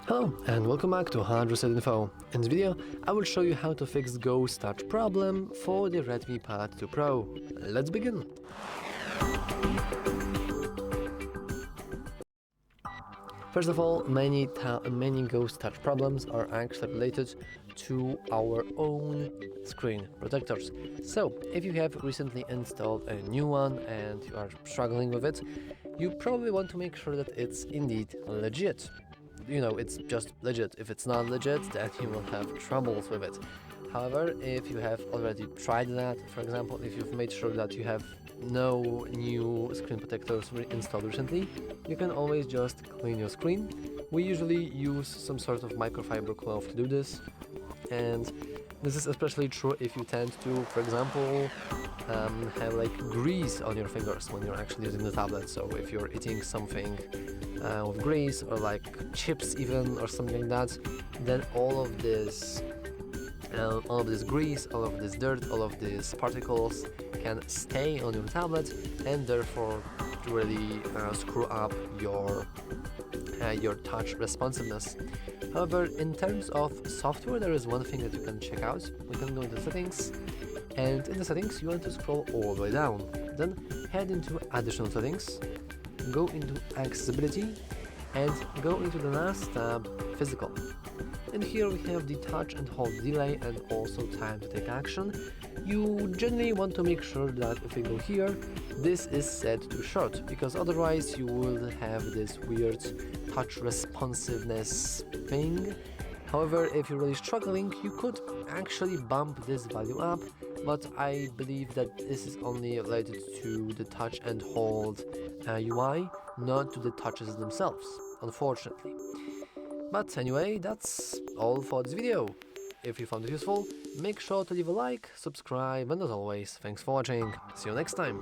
Hello and welcome back to hardreset.info. In this video, I will show you how to fix Ghost Touch problem for the Redmi Pad 2 Pro. Let's begin! First of all, many Ghost Touch problems are actually related to our own screen protectors. So, if you have recently installed a new one and you are struggling with it, you probably want to make sure that it's indeed legit. It's just legit. If it's not legit, then you will have troubles with it. However, if you have already tried that, for example, if you've made sure that you have no new screen protectors installed recently, you can always just clean your screen. We usually use some sort of microfiber cloth to do this, and this is especially true if you tend to, for example, have like grease on your fingers when you're actually using the tablet. So if you're eating something with grease or like chips even or something like that, then all of this grease, all of this dirt, all of these particles can stay on your tablet and therefore really screw up your touch responsiveness. However, in terms of software, there is one thing that you can check out. We can go into settings, and in the settings you want to scroll all the way down. Then head into additional settings, go into accessibility, and go into the last tab, physical. And here we have the touch and hold delay and also time to take action. You generally want to make sure that if you go here, this is set to short, because otherwise you will have this weird touch responsiveness thing. However, if you're really struggling, you could actually bump this value up, but I believe that this is only related to the touch and hold UI, not to the touches themselves, unfortunately. But anyway, that's all for this video. If you found it useful, make sure to leave a like, subscribe, and as always, thanks for watching. See you next time.